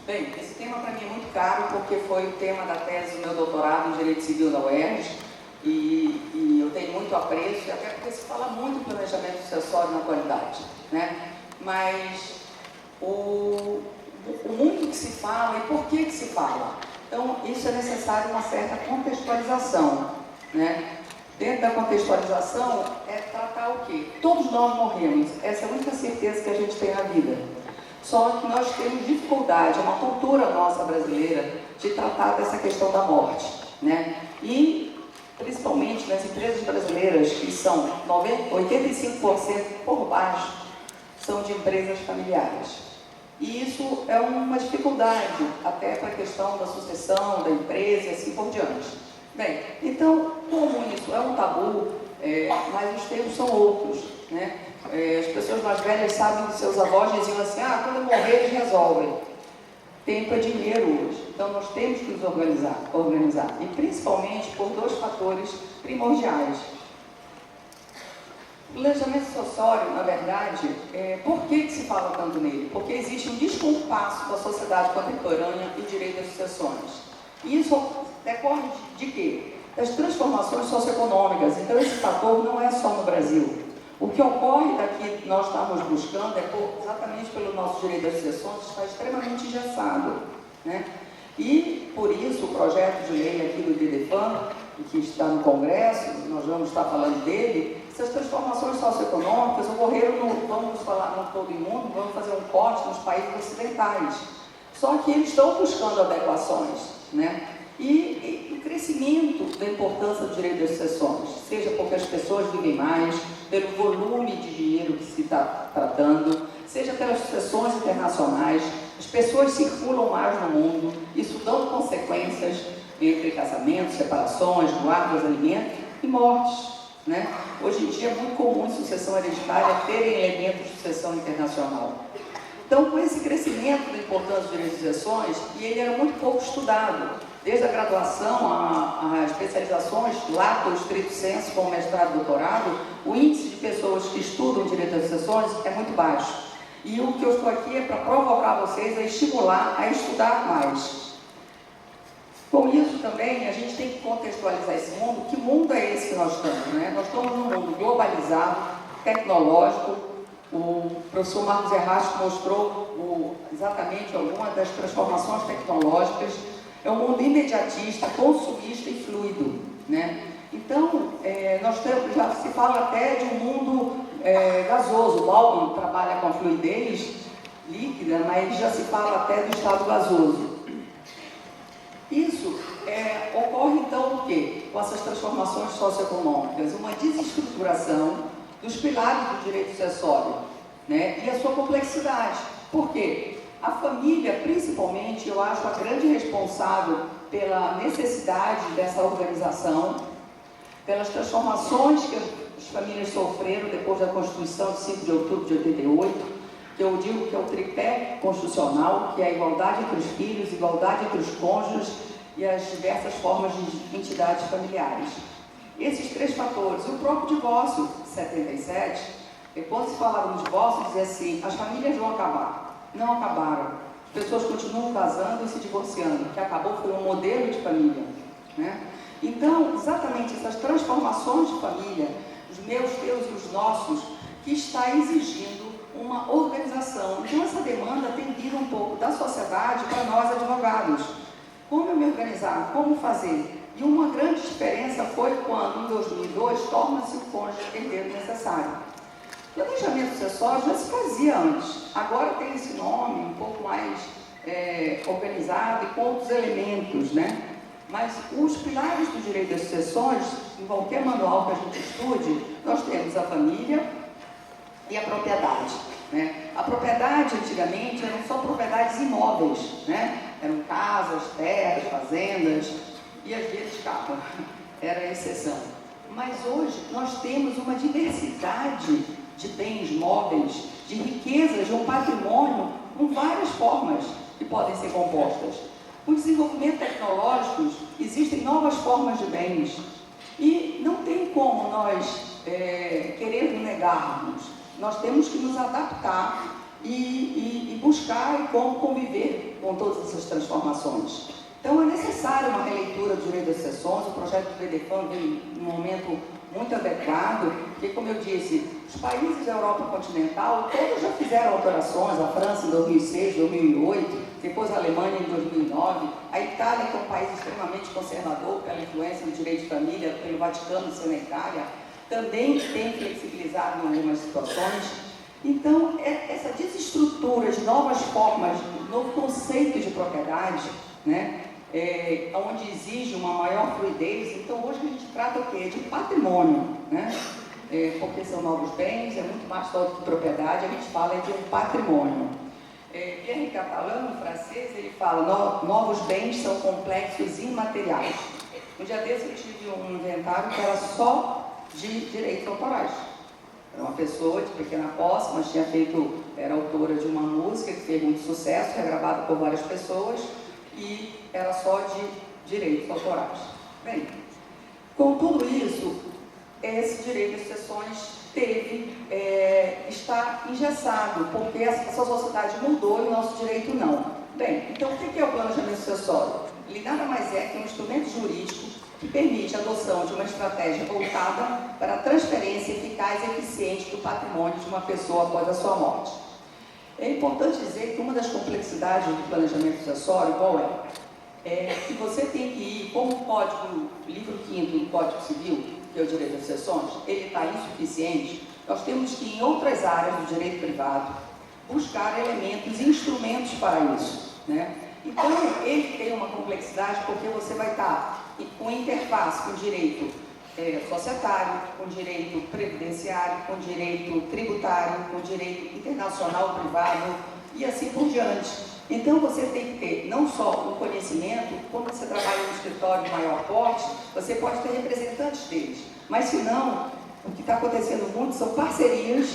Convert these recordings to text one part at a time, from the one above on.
Bem, esse tema para mim é muito caro porque foi o tema da tese do meu doutorado em Direito Civil da UERJ e eu tenho muito apreço, até porque se fala muito em planejamento sucessório na atualidade, né? Mas o muito que se fala e por que se fala. Então, isso é necessário uma certa contextualização, né? Dentro da contextualização é tratar o quê? Todos nós morremos, essa é a única certeza que a gente tem na vida. Só que nós temos dificuldade, é uma cultura nossa brasileira, de tratar dessa questão da morte, né? E, principalmente nas empresas brasileiras, que são 85% por baixo, são de empresas familiares. E isso é uma dificuldade, até para a questão da sucessão da empresa e assim por diante. Bem, então, como isso é um tabu, mas os termos são outros, né? As pessoas mais velhas sabem que seus avós diziam assim, quando eu morrer eles resolvem. Tempo é dinheiro hoje, então nós temos que nos organizar, e principalmente por dois fatores primordiais. O planejamento sucessório, na verdade, por que se fala tanto nele? Porque existe um descompasso da sociedade contemporânea em direito às sucessões. E isso decorre de quê? Das transformações socioeconômicas. Então esse fator não é só no Brasil. O que ocorre daqui que nós estamos buscando exatamente pelo nosso direito às sucessões, está extremamente engessado, né? E, por isso, o projeto de lei aqui do DDFAM, que está no Congresso, nós vamos estar falando dele, essas transformações socioeconômicas ocorreram, vamos falar no todo o mundo, vamos fazer um corte nos países ocidentais. Só que eles estão buscando adequações, né? E o crescimento da importância do direito às sucessões, seja porque as pessoas vivem mais, pelo volume de dinheiro que se está tratando, seja pelas sucessões internacionais, as pessoas circulam mais no mundo, isso dá consequências entre casamentos, separações, guardas, alimentos e mortes, né? Hoje em dia é muito comum em sucessão hereditária terem elementos de sucessão internacional. Então, com esse crescimento da importância dos direitos de sucessões, e ele era muito pouco estudado, desde a graduação, a especializações, lato, estrito sensu, como mestrado e doutorado, o índice de pessoas que estudam direito às sucessões é muito baixo. E o que eu estou aqui é para provocar vocês a estimular a estudar mais. Com isso também, a gente tem que contextualizar esse mundo. Que mundo é esse que nós estamos, né? Nós estamos num mundo globalizado, tecnológico. O professor Marcos Errasti mostrou exatamente algumas das transformações tecnológicas. É um mundo imediatista, consumista e fluido, né? Então, nós temos, já se fala até de um mundo gasoso. O Baldwin trabalha com a fluidez líquida, mas já se fala até do estado gasoso. Isso ocorre então o quê? Com essas transformações socioeconômicas, uma desestruturação dos pilares do direito sucessório, né? E a sua complexidade. Por quê? A família, principalmente, eu acho a grande responsável pela necessidade dessa organização, pelas transformações que as famílias sofreram depois da Constituição de 5 de outubro de 88, que eu digo que é o tripé constitucional, que é a igualdade entre os filhos, igualdade entre os cônjuges e as diversas formas de entidades familiares. Esses três fatores, e o próprio divórcio, 77, quando se falava no divórcio, dizia assim, as famílias vão acabar. Não acabaram. As pessoas continuam casando e se divorciando. O que acabou foi um modelo de família, né? Então, exatamente essas transformações de família, os meus, teus e os nossos, que está exigindo uma organização. Então, essa demanda tem vindo um pouco da sociedade para nós advogados. Como eu me organizar? Como fazer? E uma grande diferença foi quando, em 2002, torna-se o cônjuge herdeiro necessário. Planejamento sucessório já se fazia antes, agora tem esse nome um pouco mais organizado e com outros elementos, né? Mas os pilares do direito às sucessões, em qualquer manual que a gente estude, nós temos a família e a propriedade, né? A propriedade, antigamente, eram só propriedades imóveis, né? Eram casas, terras, fazendas e às vezes carro, era a exceção. Mas hoje nós temos uma diversidade de bens móveis, de riquezas, de um patrimônio, com várias formas que podem ser compostas. Com o desenvolvimento tecnológico, existem novas formas de bens. E não tem como nós querer negarmos. Nós temos que nos adaptar e buscar e como conviver com todas essas transformações. Então, é necessária uma releitura do direito das sucessões. O projeto do BDFAM veio num momento muito adequado, porque, como eu disse, os países da Europa continental, todos já fizeram alterações, a França em 2006, 2008, depois a Alemanha em 2009, a Itália, que é um país extremamente conservador pela influência do direito de família, pelo Vaticano sendo a Itália, também tem flexibilizado em algumas situações. Então, essa desestrutura de novas formas, de novo conceito de propriedade, né, onde exige uma maior fluidez. Então, hoje a gente trata o quê? De patrimônio, né? Porque são novos bens, é muito mais só do que propriedade, a gente fala de um patrimônio. Pierre Catalan, no francês, ele fala: novos bens são complexos e imateriais. Um dia desse eu tive um inventário que era só de direitos autorais. Era uma pessoa de pequena posse, mas era autora de uma música que fez muito sucesso, regravada por várias pessoas, e era só de direitos autorais. Bem, com tudo isso, esse direito de sucessões está engessado, porque essa sociedade mudou e o nosso direito não. Bem, então o que é o planejamento sucessório? Ele nada mais é que um instrumento jurídico que permite a adoção de uma estratégia voltada para a transferência eficaz e eficiente do patrimônio de uma pessoa após a sua morte. É importante dizer que uma das complexidades do planejamento sucessório, qual é? É que você tem que ir, como o código, livro 5º do Código Civil, que é o direito das sucessões, ele está insuficiente, nós temos que ir em outras áreas do direito privado buscar elementos e instrumentos para isso, né? Então, ele tem uma complexidade porque você vai estar com interface com direito societário, com direito previdenciário, com direito tributário, com direito internacional privado e assim por diante. Então, você tem que ter não só o conhecimento, quando você trabalha no escritório de maior porte, você pode ter representantes deles, mas se não, o que está acontecendo muito são parcerias,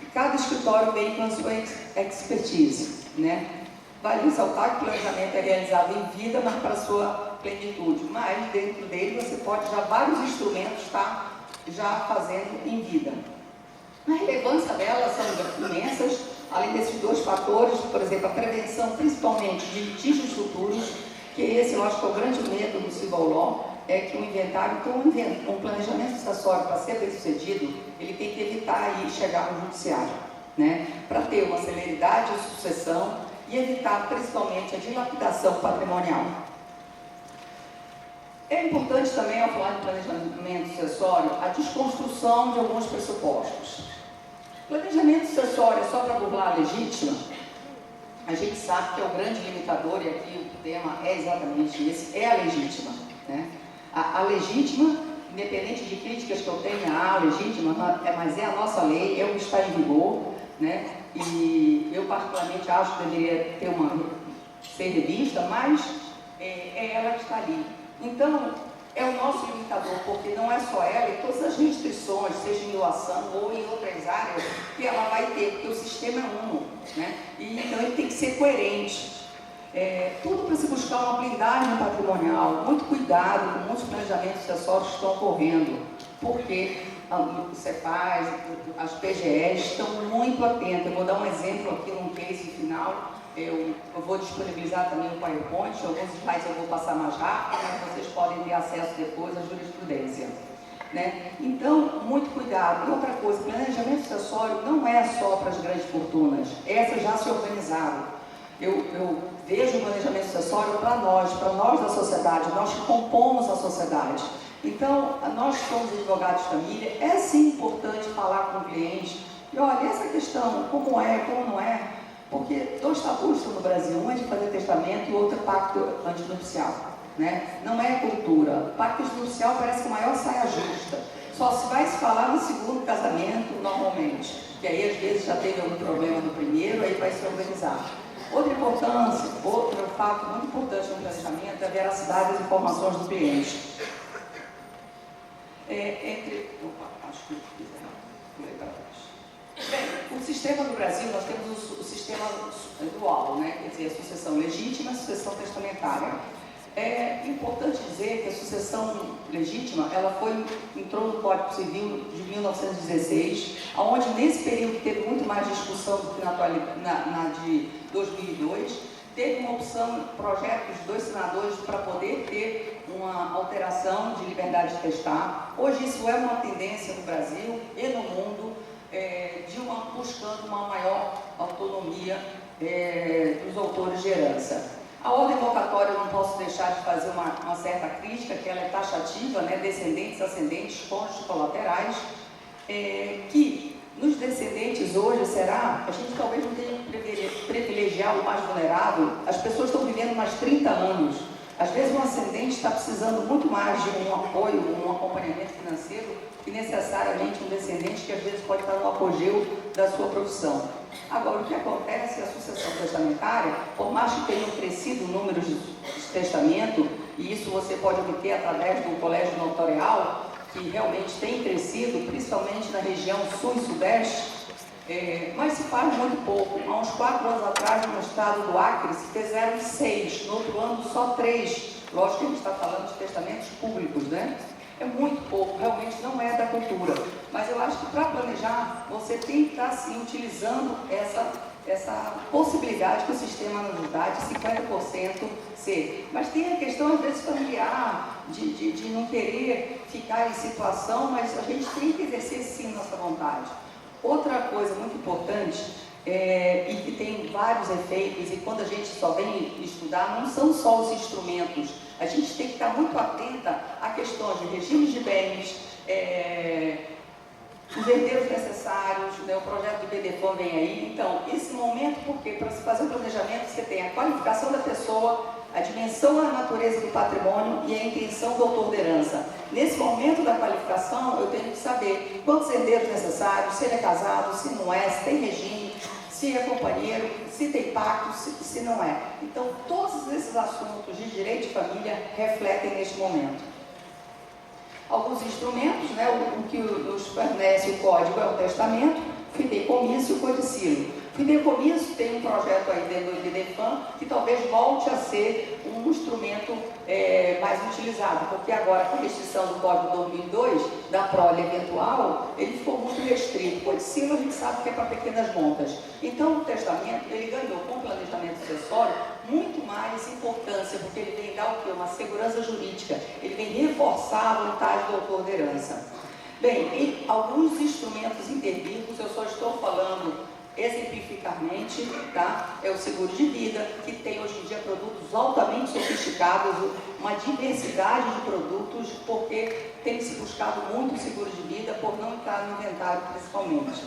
e cada escritório vem com a sua expertise, né? Vale ressaltar que o planejamento é realizado em vida, mas para a sua plenitude. Mas dentro dele você pode já vários instrumentos estar já fazendo em vida. A relevância delas são imensas, além desses dois fatores, por exemplo, a prevenção principalmente de litígios futuros, que esse eu acho que é o grande medo do civil law, é que o inventário, então um planejamento sucessório para ser bem sucedido, ele tem que evitar aí chegar no judiciário, né? Para ter uma celeridade de sucessão e evitar principalmente a dilapidação patrimonial. É importante também, ao falar de planejamento sucessório, a desconstrução de alguns pressupostos. Planejamento sucessório é só para burlar a legítima? A gente sabe que é o grande limitador, e aqui o tema é exatamente esse, é a legítima, né? A legítima, independente de críticas que eu tenha à legítima, mas é a nossa lei, é o que está em vigor, né? E eu particularmente acho que deveria ser revista, mas é ela que está ali. Então, é o nosso limitador, porque não é só ela, e todas as restrições, seja em doação ou em outras áreas, que ela vai ter, porque o sistema é uno, né? E então ele tem que ser coerente. Tudo para se buscar uma blindagem patrimonial, muito cuidado com muitos planejamentos sucessórios que estão ocorrendo, porque os CEPAs, as PGEs estão muito atentas. Eu vou dar um exemplo aqui num case final. Eu vou disponibilizar também o PowerPoint, alguns slides eu vou passar mais rápido, mas vocês podem ter acesso depois à jurisprudência, né? Então, muito cuidado. E outra coisa, planejamento sucessório não é só para as grandes fortunas, essas já se organizaram. Eu vejo o planejamento sucessório para nós da sociedade, nós que compomos a sociedade. Então, nós que somos advogados de família, é sim importante falar com o cliente, e olha, essa questão, como é, como não é, porque dois tabus estão no Brasil, um é de fazer testamento e o outro é pacto antinupcial, né? Não é cultura. Pacto antinupcial parece que a maior saia justa. Só se vai se falar no segundo casamento, normalmente, que aí às vezes já teve algum problema no primeiro, aí vai se organizar. Outra importância, outro fato muito importante no planejamento é a veracidade das informações do cliente. Acho que pulei para trás. Bem, o sistema do Brasil, nós temos o sistema dual, né? Quer dizer, a sucessão legítima e a sucessão testamentária. É importante dizer que a sucessão legítima, ela entrou no Código Civil de 1916, onde nesse período teve muito mais discussão do que na de 2002, teve uma opção, projeto de 2 senadores para poder ter uma alteração de liberdade de testar. Hoje isso é uma tendência no Brasil e no mundo, buscando uma maior autonomia dos autores de herança. A ordem locatória, eu não posso deixar de fazer uma certa crítica, que ela é taxativa, né? Descendentes, ascendentes, cônjuges colaterais, que nos descendentes hoje, a gente talvez não tenha que privilegiar o mais vulnerável. As pessoas estão vivendo mais 30 anos. Às vezes um ascendente está precisando muito mais de um apoio, um acompanhamento financeiro, que necessariamente um descendente que às vezes pode estar no apogeu da sua profissão. Agora, o que acontece é a sucessão testamentária, por mais que tenham crescido o número de testamento, e isso você pode obter através do colégio notarial, que realmente tem crescido, principalmente na região sul e sudeste, mas se faz muito pouco. Há uns 4 anos atrás, no estado do Acre, se fizeram 6, no outro ano só 3. Lógico que a gente está falando de testamentos públicos, né? É muito pouco, realmente não é da cultura. Mas eu acho que para planejar, você tem que estar sim utilizando essa possibilidade que o sistema nos dá de 50% ser. Mas tem a questão, às vezes, familiar, de não querer ficar em situação, mas a gente tem que exercer sim nossa vontade. Outra coisa muito importante, e que tem vários efeitos, e quando a gente só vem estudar, não são só os instrumentos. A gente tem que estar muito atenta a questões de regimes de bens, os herdeiros necessários, né? O projeto do BDFAM vem aí. Então, esse momento, porque para se fazer o planejamento, você tem a qualificação da pessoa, a dimensão da natureza do patrimônio e a intenção do autor da herança. Nesse momento da qualificação, eu tenho que saber quantos herdeiros necessários, se ele é casado, se não é, se tem regime, se é companheiro, se tem pacto, se não é. Então, todos esses assuntos de direito de família refletem neste momento. Alguns instrumentos, né, o que nos fornece o código é o testamento, fideicomisso e o codicilo. Fideicomisso tem um projeto aí dentro do BDFAM que talvez volte a ser um instrumento mais utilizado, porque agora com a restrição do Código 2002, da prole eventual, ele ficou muito restrito. O codicilo a gente sabe que é para pequenas montas. Então o testamento, ele ganhou com o planejamento sucessório muito mais importância, porque ele vem dar o quê? Uma segurança jurídica, ele vem reforçar a vontade do autor da herança. Bem, e alguns instrumentos intervivos, eu só estou falando exemplificarmente, tá? É o seguro de vida, que tem hoje em dia produtos altamente sofisticados, uma diversidade de produtos, porque tem se buscado muito o seguro de vida por não entrar no inventário principalmente.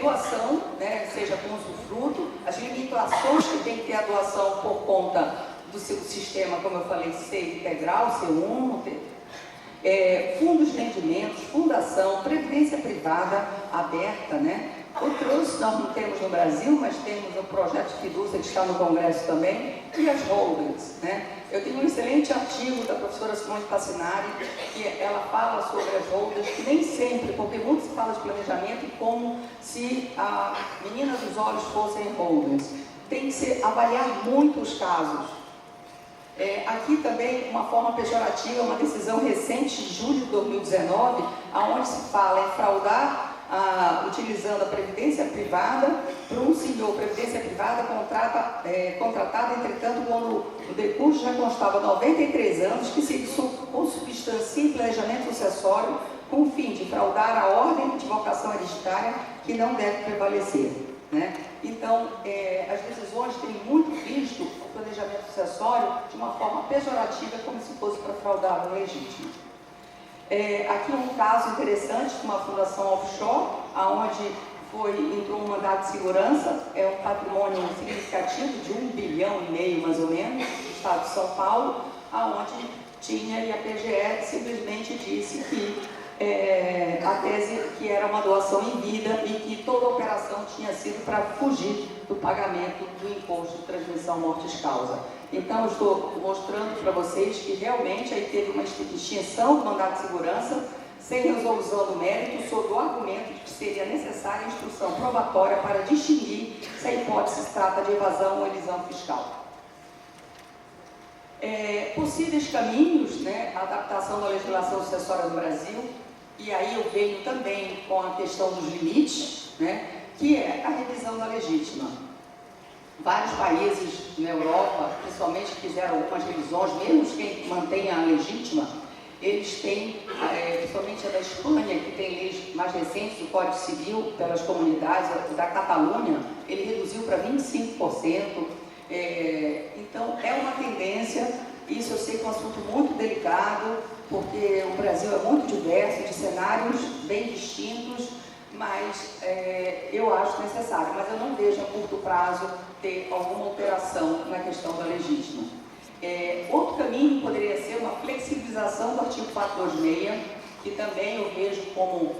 Doação, né, seja com usufruto, as limitações que tem que ter a doação por conta do seu sistema, como eu falei, ser integral, ser uno, fundos de rendimentos, fundação, previdência privada aberta, né? Outros nós não temos no Brasil, mas temos o projeto de fiducia que está no Congresso também, e as holdings, né? Eu tenho um excelente artigo da professora Simone Passinari, que ela fala sobre as holdings, que nem sempre, porque muito se fala de planejamento como se a menina dos olhos fossem holdings. Tem que se avaliar muito os casos. Aqui também uma forma pejorativa, uma decisão recente de julho de 2019, onde se fala em fraudar utilizando a previdência privada para um senhor, previdência privada contratada, entretanto, quando o decurso já constava 93 anos, que se consubstancia em planejamento sucessório com o fim de fraudar a ordem de vocação hereditária que não deve prevalecer, né? Então, as decisões têm muito visto o planejamento sucessório de uma forma pejorativa, como se fosse para fraudar o legítimo. Aqui um caso interessante de uma fundação offshore, onde entrou um mandado de segurança, é um patrimônio significativo de 1,5 bilhão, mais ou menos, do estado de São Paulo, onde tinha, e a PGE simplesmente disse que a tese que era uma doação em vida e que toda a operação tinha sido para fugir do pagamento do imposto de transmissão mortis-causa. Então, eu estou mostrando para vocês que realmente aí teve uma extinção do mandado de segurança sem resolução do mérito, sob o argumento de que seria necessária a instrução probatória para distinguir se a hipótese se trata de evasão ou elisão fiscal. Possíveis caminhos, né, a adaptação da legislação sucessória no Brasil, e aí eu venho também com a questão dos limites, né, que é a revisão da legítima. Vários países na Europa, principalmente, fizeram algumas revisões, mesmo quem mantém a legítima, eles têm, principalmente a da Espanha, que tem leis mais recentes do Código Civil pelas comunidades, da Catalunha, ele reduziu para 25%. Então, é uma tendência, isso eu sei que é um assunto muito delicado, porque o Brasil é muito diverso, de cenários bem distintos, mas eu acho necessário, mas eu não vejo a curto prazo ter alguma alteração na questão da legítima. Outro caminho poderia ser uma flexibilização do artigo 426, que também eu vejo como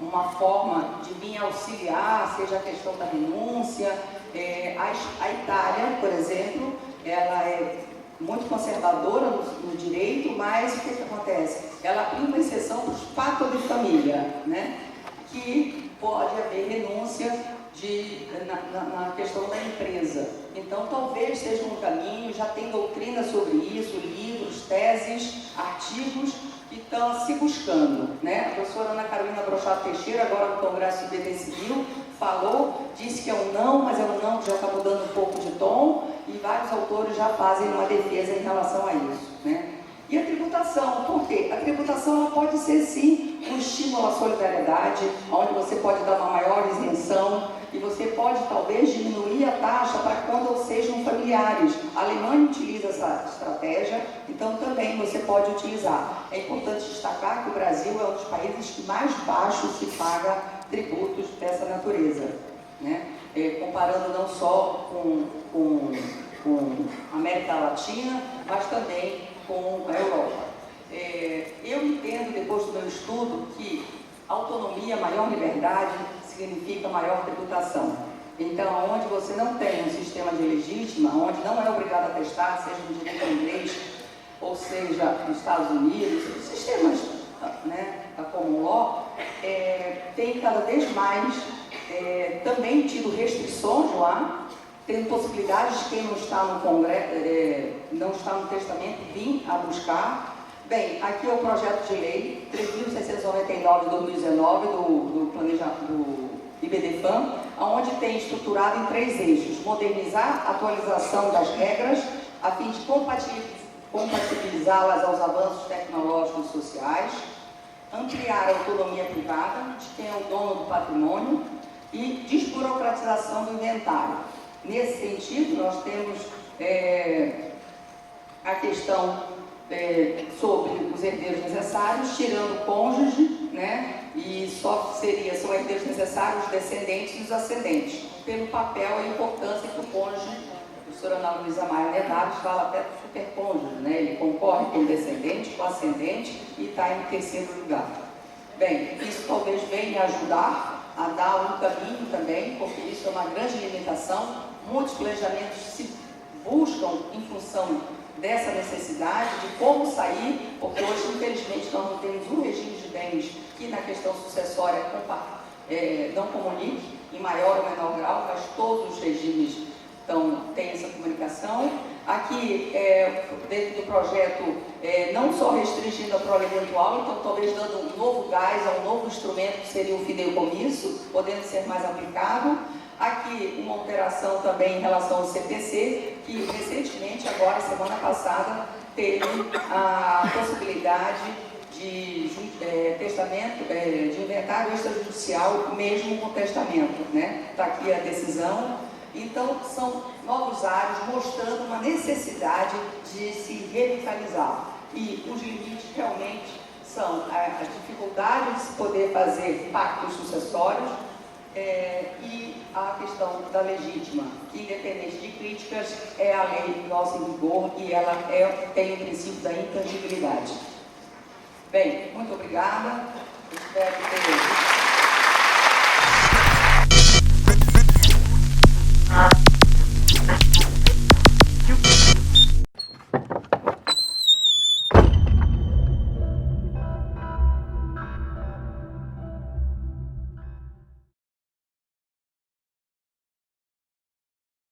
uma forma de vir auxiliar, seja a questão da renúncia. A Itália, por exemplo, ela é muito conservadora no direito, mas o que acontece? Ela abriu uma exceção para os pactos de família, né? Que pode haver renúncia na questão da empresa. Então, talvez seja um caminho, já tem doutrina sobre isso, livros, teses, artigos que estão se buscando, né? A professora Ana Carolina Brochato Teixeira, agora no Congresso do BD Civil, falou, disse que é um não, mas é um não que já está mudando um pouco de tom, e vários autores já fazem uma defesa em relação a isso, né? E a tributação, por quê? A tributação ela pode ser, sim, um estímulo à solidariedade, onde você pode dar uma maior isenção, e você pode, talvez, diminuir a taxa para quando sejam familiares. A Alemanha utiliza essa estratégia, então também você pode utilizar. É importante destacar que o Brasil é um dos países que mais baixo se paga tributos dessa natureza, né? Comparando não só com a América Latina, mas também com a Europa. Eu entendo, depois do meu estudo, que autonomia, maior liberdade, significa maior tributação. Então, onde você não tem um sistema de legítima, onde não é obrigado a testar, seja no direito inglês, ou seja, nos Estados Unidos, os sistemas, né, da common law, tem cada vez mais também tido restrições lá, tendo possibilidades de quem não está no Congresso, não está no testamento, vir a buscar. Bem, aqui é o projeto de lei 3.699 de 2019 do IBDFAM, onde tem estruturado em 3 eixos: modernizar a atualização das regras, a fim de compatibilizá-las aos avanços tecnológicos e sociais, ampliar a autonomia privada de quem é o dono do patrimônio e desburocratização do inventário. Nesse sentido, nós temos a questão sobre os herdeiros necessários, tirando o cônjuge, né? E só são herdeiros necessários os descendentes e os ascendentes, pelo papel e a importância que o cônjuge, a professora Ana Luísa Maia Nedares fala até do supercônjuge, né? Ele concorre com o descendente, com o ascendente e está em terceiro lugar. Bem, isso talvez venha ajudar a dar um caminho também, porque isso é uma grande limitação. Muitos planejamentos se buscam em função dessa necessidade de como sair, porque hoje, infelizmente, nós não temos um regime de bens que na questão sucessória não comunique, em maior ou menor grau, mas todos os regimes têm essa comunicação. Aqui, dentro do projeto, não só restringindo a prole eventual, então talvez dando um novo gás a um novo instrumento, que seria o fideicomisso, podendo ser mais aplicado. Aqui, uma alteração também em relação ao CPC, que recentemente, agora, semana passada, teve a possibilidade de testamento, de inventário extrajudicial, mesmo com testamento, né? Está aqui a decisão. Então, são novos ares mostrando uma necessidade de se revitalizar. E os limites realmente são a dificuldade de se poder fazer pactos sucessórios, e a questão da legítima, que independente de críticas, é a lei nossa em vigor e ela tem o princípio da intangibilidade. Bem, muito obrigada. Espero ter